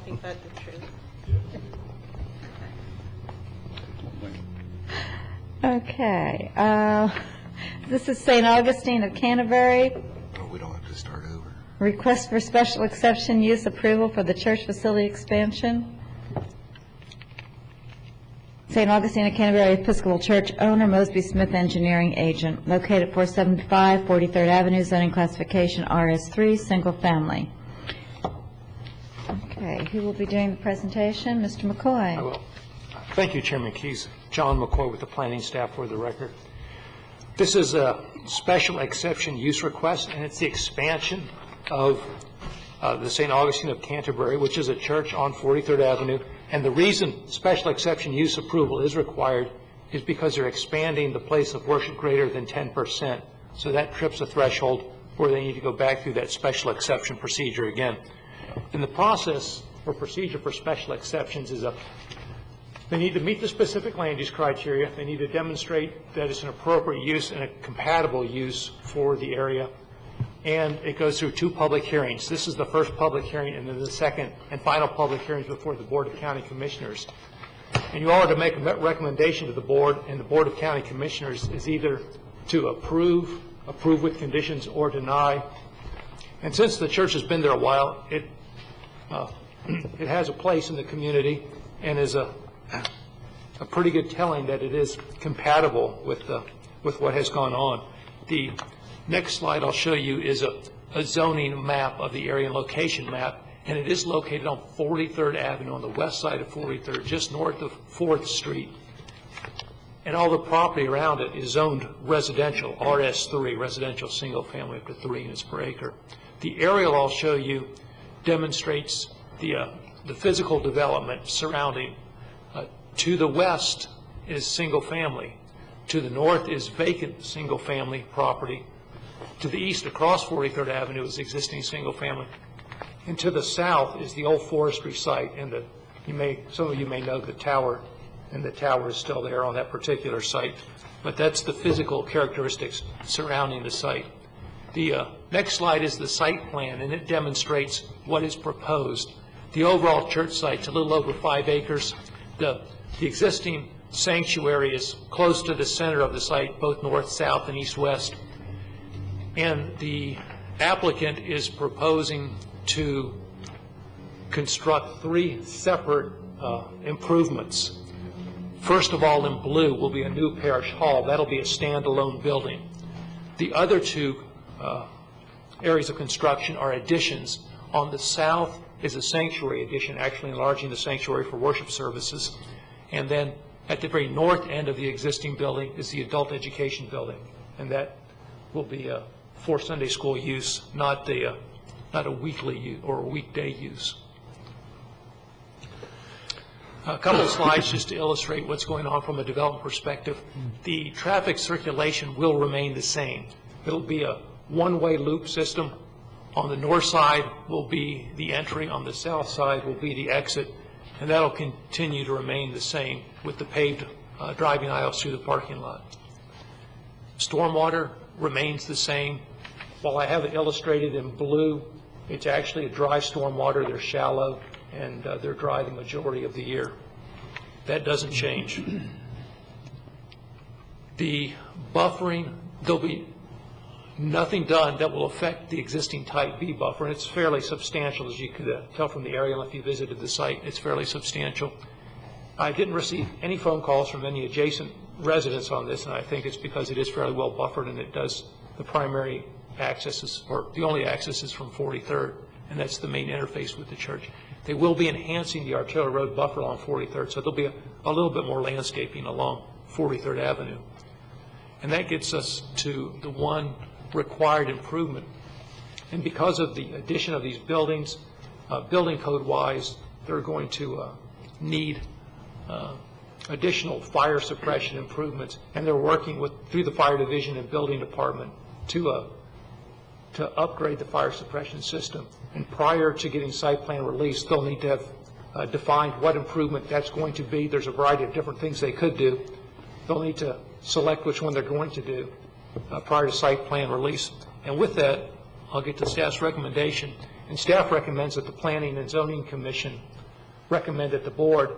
Ain't that the truth? Okay. This is St. Augustine of Canterbury. Oh, we don't have to start over. Request for special exception use approval for the church facility expansion. St. Augustine of Canterbury Episcopal Church owner, Mosby Smith Engineering agent, located at 475 43rd Avenue, zoning classification RS3, single family. Okay, who will be doing the presentation? Mr. McCoy. I will. Thank you, Chairman Keyes. John McCoy with the planning staff for the record. This is a special exception use request, and it's the expansion of the St. Augustine of Canterbury, which is a church on 43rd Avenue. And the reason special exception use approval is required is because they're expanding the place of worship greater than 10%. So that trips a threshold where they need to go back through that special exception procedure again. And the process or procedure for special exceptions is they need to meet the specific land use criteria. They need to demonstrate that it's an appropriate use and a compatible use for the area. And it goes through 2 public hearings. This is the first public hearing, and then the second and final public hearings before the Board of County Commissioners. And you all are to make a recommendation to the Board, and the Board of County Commissioners is either to approve with conditions, or deny. And since the church has been there a while, it has a place in the community and is a pretty good telling that it is compatible with what has gone on. The next slide I'll show you is a zoning map of the area and location map, and it is located on 43rd Avenue on the west side of 43rd, just north of 4th Street. And all the property around it is zoned residential, RS3, residential single family up to 3 units per acre. The aerial I'll show you demonstrates the physical development surrounding. To the west is single family. To the north is vacant single family property. To the east across 43rd Avenue is existing single family. And to the south is the old forestry site, and some of you may know the tower, and the tower is still there on that particular site. But that's the physical characteristics surrounding the site. The next slide is the site plan, and it demonstrates what is proposed. The overall church site's a little over 5 acres. The existing sanctuary is close to the center of the site, both north, south, and east, west. And the applicant is proposing to construct 3 separate improvements. First of all, in blue will be a new parish hall. That'll be a standalone building. The other 2 areas of construction are additions. On the south is a sanctuary addition, actually enlarging the sanctuary for worship services. And then at the very north end of the existing building is the adult education building, and that will be for Sunday school use, not a weekly use or a weekday use. A couple of slides just to illustrate what's going on from a development perspective. The traffic circulation will remain the same. It'll be a one-way loop system. On the north side will be the entry, on the south side will be the exit, and that'll continue to remain the same with the paved driving aisles through the parking lot. Stormwater remains the same. While I have it illustrated in blue, it's actually a dry stormwater. They're shallow, and they're dry the majority of the year. That doesn't change. The buffering, there'll be nothing done that will affect the existing Type B buffer, and it's fairly substantial, as you could tell from the aerial if you visited the site. It's fairly substantial. I didn't receive any phone calls from any adjacent residents on this, and I think it's because it is fairly well buffered, and it does the primary accesses, or the only access is from 43rd, and that's the main interface with the church. They will be enhancing the arterial road buffer along 43rd, so there'll be a little bit more landscaping along 43rd Avenue. And that gets us to the one required improvement. And because of the addition of these buildings, building code wise, they're going to need additional fire suppression improvements, and they're working through the fire division and building department to upgrade the fire suppression system. And prior to getting site plan release, they'll need to have defined what improvement that's going to be. There's a variety of different things they could do. They'll need to select which one they're going to do prior to site plan release. And with that, I'll get to staff's recommendation. And staff recommends that the Planning and Zoning Commission recommend that the board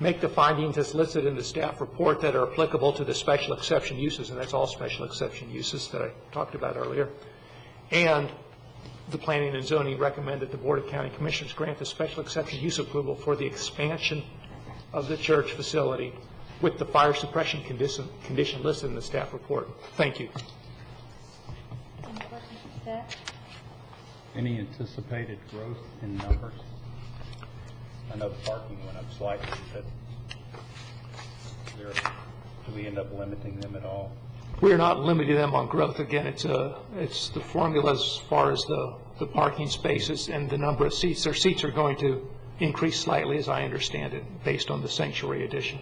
make the findings as listed in the staff report that are applicable to the special exception uses, and that's all special exception uses that I talked about earlier. And the Planning and Zoning recommend that the Board of County Commissioners grant the special exception use approval for the expansion of the church facility with the fire suppression condition listed in the staff report. Thank you. Any anticipated growth in numbers? I know the parking went up slightly, but do we end up limiting them at all? We're not limiting them on growth. Again, it's the formula as far as the parking spaces and the number of seats. Their seats are going to increase slightly, as I understand it, based on the sanctuary addition.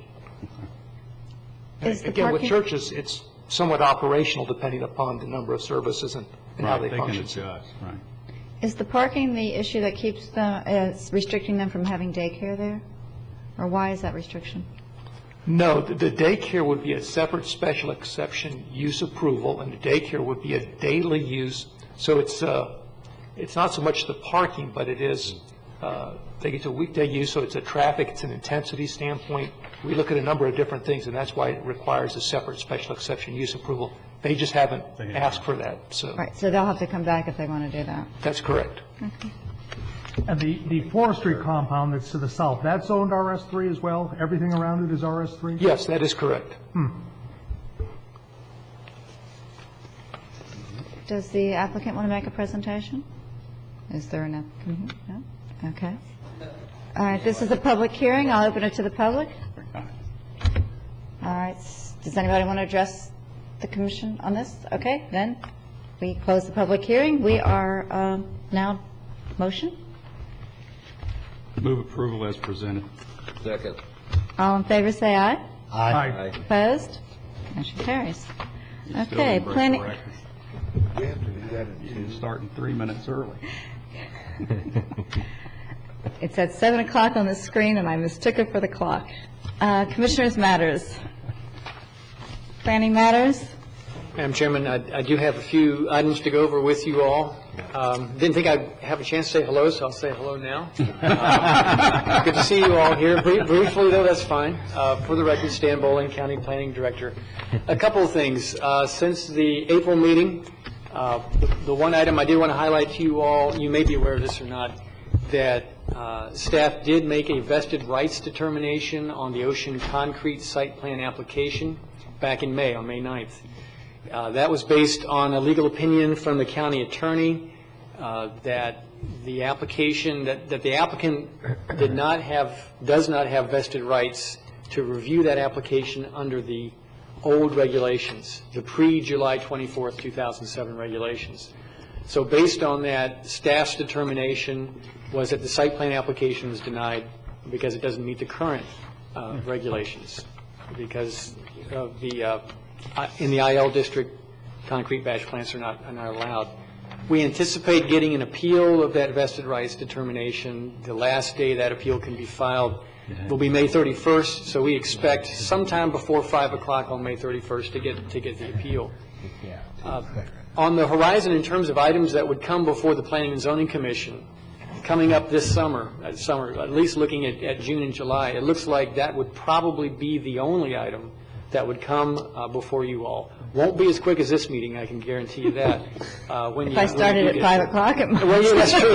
Again, with churches, it's somewhat operational depending upon the number of services and how they function. Can adjust, right. Is the parking the issue that keeps them, is restricting them from having daycare there? Or why is that restriction? No, the daycare would be a separate special exception use approval, and the daycare would be a daily use. So it's not so much the parking, but it is, they get to weekday use, so it's a traffic, it's an intensity standpoint. We look at a number of different things, and that's why it requires a separate special exception use approval. They just haven't asked for that. So. Right, so they'll have to come back if they want to do that. That's correct. Okay. And the forestry compound that's to the south, that's owned RS3 as well? Everything around it is RS3? Yes, that is correct. Does the applicant want to make a presentation? Is there enough? No? Okay. All right, this is a public hearing. I'll open it to the public. All right, does anybody want to address the commission on this? Okay, then we close the public hearing. We are now motion. Move approval as presented. Second. All in favor, say aye. Aye. Opposed? Motion carries. You still Okay, didn't break the planning. record. We have to do that in You're starting 3 minutes early. It's at 7 o'clock on the screen, and I mistook it for the clock. Commissioners' matters. Planning matters. Madam Chairman, I do have a few items to go over with you all. Didn't think I'd have a chance to say hello, so I'll say hello now. Good to see you all here. Briefly, though, that's fine. For the record, Stan Bowling, County Planning Director. A couple of things. Since the April meeting, the one item I did want to highlight to you all, you may be aware of this or not, that staff did make a vested rights determination on the Ocean Concrete site plan application back in May, on May 9th. That was based on a legal opinion from the county attorney that the application, that the applicant does not have vested rights to review that application under the old regulations, the pre-July 24th, 2007 regulations. So based on that, staff's determination was that the site plan application was denied because it doesn't meet the current regulations, because of the in the IL district, concrete batch plants are not allowed. We anticipate getting an appeal of that vested rights determination. The last day that appeal can be filed will be May 31st, so we expect sometime before 5 o'clock on May 31st to get the appeal. On the horizon, in terms of items that would come before the Planning and Zoning Commission, coming up this summer, at least looking at June and July, it looks like that would probably be the only item that would come before you all. Won't be as quick as this meeting, I can guarantee you that. If I started at 5 o'clock, it might. Well, yeah, that's true.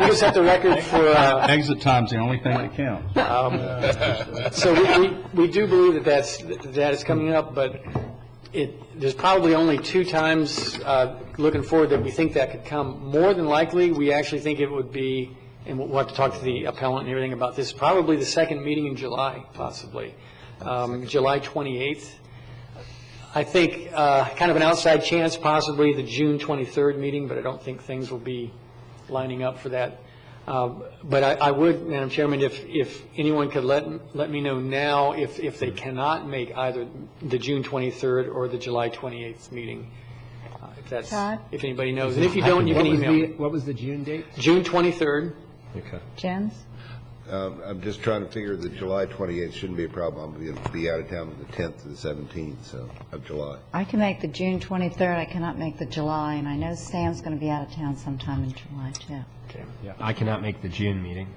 You just have the record for... Exit time's the only thing that counts. So we do believe that is coming up, but there's probably only 2 times looking forward that we think that could come. More than likely, we actually think it would be, and we'll have to talk to the appellant and everything about this, probably the second meeting in July, possibly. July 28th. I think kind of an outside chance, possibly the June 23rd meeting, but I don't think things will be lining up for that. But I would, Madam Chairman, if anyone could let me know now if they cannot make either the June 23rd or the July 28th meeting. If anybody knows. And if you don't, you can email me. What was the June date? June 23rd. Okay. Jens? I'm just trying to figure that July 28th shouldn't be a problem. I'm going to be out of town on the 10th to the 17th of July. I can make the June 23rd, I cannot make the July, and I know Sam's going to be out of town sometime in July, too. Okay. I cannot make the June meeting.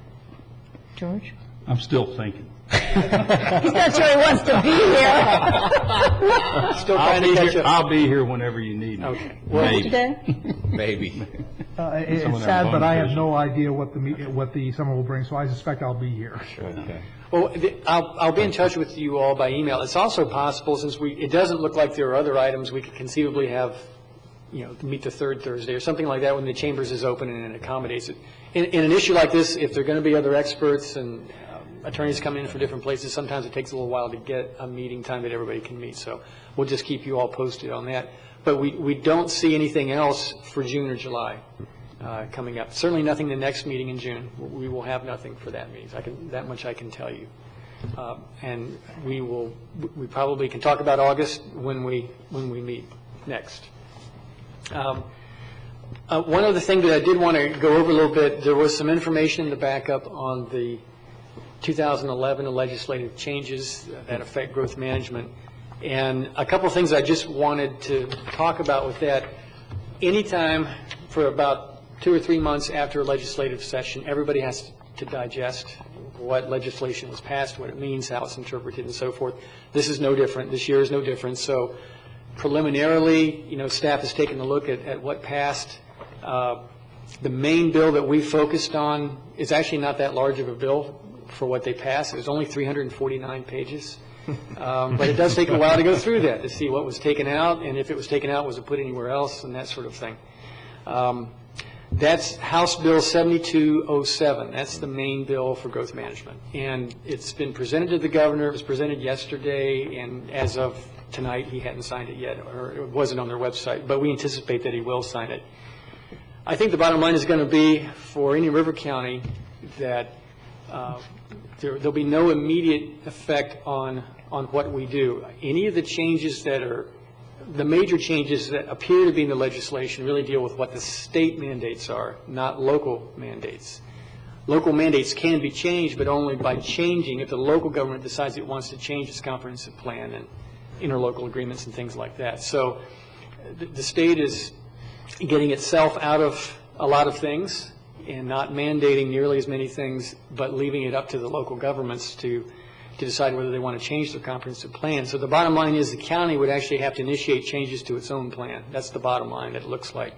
George? I'm still thinking. He's not sure he wants to be here. Still trying to catch up. I'll be here whenever you need me. Okay. Maybe. Today? Maybe. It's Someone sad, on but I have vacation. no idea what the summer will bring, so I suspect I'll be here. Okay. Well, I'll be in touch with you all by email. It's also possible, since it doesn't look like there are other items, we could conceivably have, meet the third Thursday or something like that when the chambers is open and it accommodates it. In an issue like this, if there are going to be other experts and attorneys come in from different places, sometimes it takes a little while to get a meeting time that everybody can meet. So we'll just keep you all posted on that. But we don't see anything else for June or July coming up. Certainly nothing the next meeting in June. We will have nothing for that meeting. That much I can tell you. And we probably can talk about August when we meet next. One other thing that I did want to go over a little bit, there was some information in the backup on the 2011 legislative changes that affect growth management. And a couple of things I just wanted to talk about with that. Anytime for about 2 or 3 months after a legislative session, everybody has to digest what legislation was passed, what it means, how it's interpreted, and so forth. This is no different. This year is no different. So preliminarily, staff has taken a look at what passed. The main bill that we focused on is actually not that large of a bill for what they passed. It was only 349 pages. But it does take a while to go through that to see what was taken out, and if it was taken out, was it put anywhere else, and that sort of thing. That's House Bill 7207. That's the main bill for growth management. And it's been presented to the governor. It was presented yesterday, and as of tonight, he hadn't signed it yet, or it wasn't on their website, but we anticipate that he will sign it. I think the bottom line is going to be for Indian River County that there'll be no immediate effect on what we do. Any of the changes that are the major changes that appear to be in the legislation really deal with what the state mandates are, not local mandates. Local mandates can be changed, but only by changing if the local government decides it wants to change its comprehensive plan and interlocal agreements and things like that. So the state is getting itself out of a lot of things and not mandating nearly as many things, but leaving it up to the local governments to decide whether they want to change their comprehensive plan. So the bottom line is the county would actually have to initiate changes to its own plan. That's the bottom line, it looks like.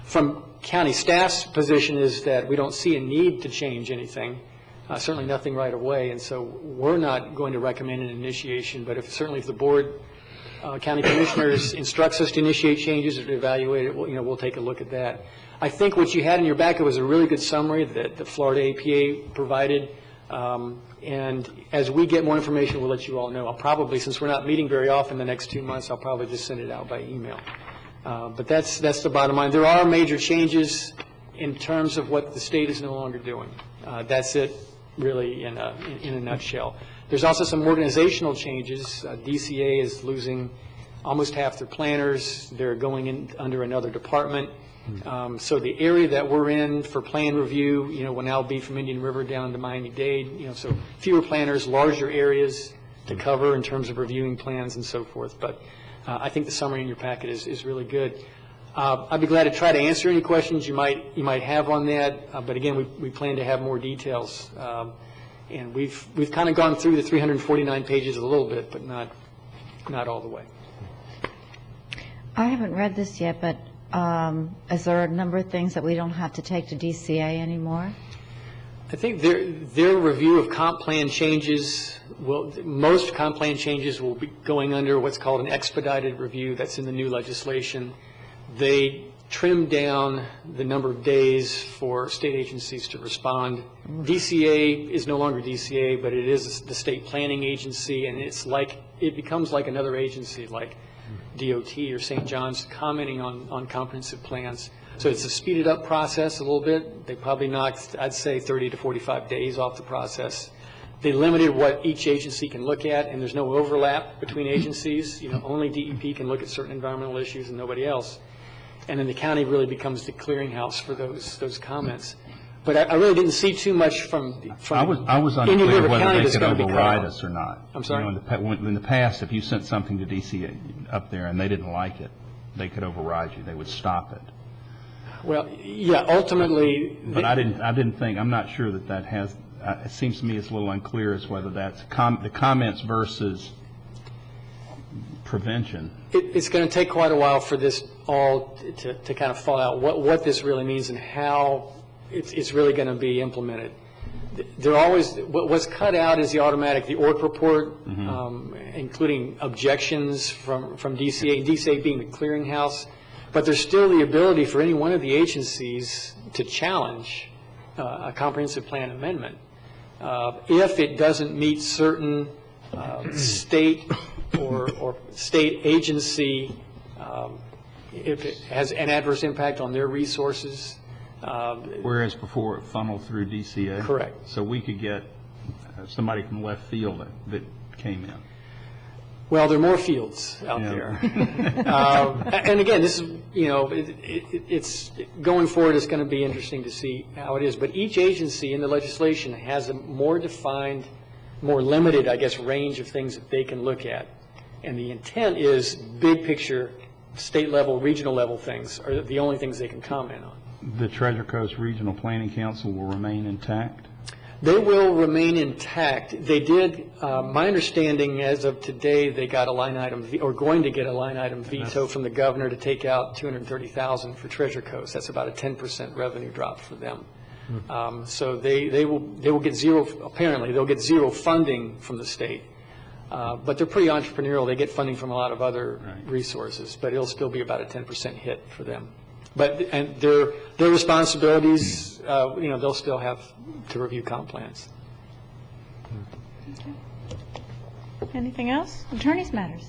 From county staff's position is that we don't see a need to change anything, certainly nothing right away, and so we're not going to recommend an initiation, but certainly if the board, county commissioners instructs us to initiate changes or to evaluate it, we'll take a look at that. I think what you had in your backup was a really good summary that the Florida APA provided. And as we get more information, we'll let you all know. I'll probably, since we're not meeting very often the next 2 months, I'll probably just send it out by email. But that's the bottom line. There are major changes in terms of what the state is no longer doing. That's it, really, in a nutshell. There's also some organizational changes. DCA is losing almost half their planners. They're going in under another department. So the area that we're in for plan review, will now be from Indian River down to Miami-Dade. So fewer planners, larger areas to cover in terms of reviewing plans and so forth. But I think the summary in your packet is really good. I'd be glad to try to answer any questions you might have on that. But again, we plan to have more details. And we've kind of gone through the 349 pages a little bit, but not all the way. I haven't read this yet, but is there a number of things that we don't have to take to DCA anymore? I think their review of comp plan changes, most comp plan changes will be going under what's called an expedited review. That's in the new legislation. They trimmed down the number of days for state agencies to respond. DCA is no longer DCA, but it is the state planning agency, and it becomes like another agency, like DOT or St. John's, commenting on comprehensive plans. So it's a speeded up process a little bit. They probably knocked, I'd say, 30 to 45 days off the process. They limited what each agency can look at, and there's no overlap between agencies. Only DEP can look at certain environmental issues and nobody else. And then the county really becomes the clearinghouse for those comments. But I really didn't see too much from I was Indian unclear River whether County they that's could going to be cut override out. us or not. I'm sorry? You know, in the past, if you sent something to DC up there and they didn't like it, they could override you. They would stop it. Well, yeah, ultimately. But I didn't think, I'm not sure that has, it seems to me it's a little unclear as whether that's the comments versus prevention. It's going to take quite a while for this all to kind of fall out, what this really means and how it's really going to be implemented. They're always, what's cut out is the ORC report, including objections from DCA, DCA being the clearinghouse, but there's still the ability for any one of the agencies to challenge a comprehensive plan amendment if it doesn't meet certain state or state agency, if it has an adverse impact on their resources. Whereas before it funneled through DCA? Correct. So we could get somebody from left field that came in. Well, there are more fields out there. And again, this is, it's going forward, it's going to be interesting to see how it is. But each agency in the legislation has a more defined, more limited, I guess, range of things that they can look at. And the intent is big picture, state level, regional level things are the only things they can comment on. The Treasure Coast Regional Planning Council will remain intact? They will remain intact. They did, my understanding as of today, they got a line item, or going to get a line item veto from the governor to take out $230,000 for Treasure Coast. That's about a 10% revenue drop for them. So they will get zero, apparently, they'll get zero funding from the state. But they're pretty entrepreneurial. They get funding from a lot of other resources, but it'll still be about a 10% hit for them. But and their responsibilities, they'll still have to review comp plans. Anything else? Attorneys matters.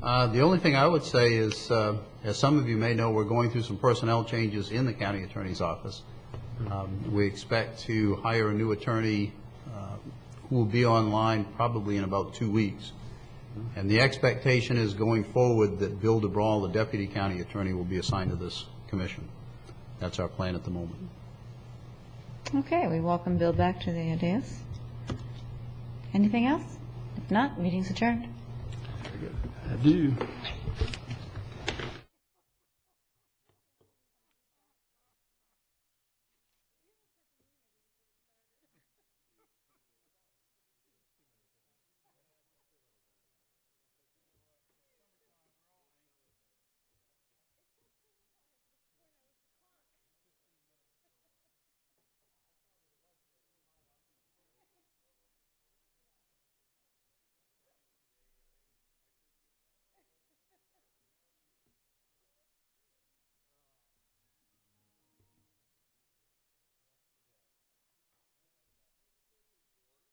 The only thing I would say is, as some of you may know, we're going through some personnel changes in the county attorney's office. We expect to hire a new attorney who will be online probably in about 2 weeks. And the expectation is going forward that Bill DeBrawl, the deputy county attorney, will be assigned to this commission. That's our plan at the moment. Okay, we welcome Bill back to the dais. Anything else? If not, meeting's adjourned. I do.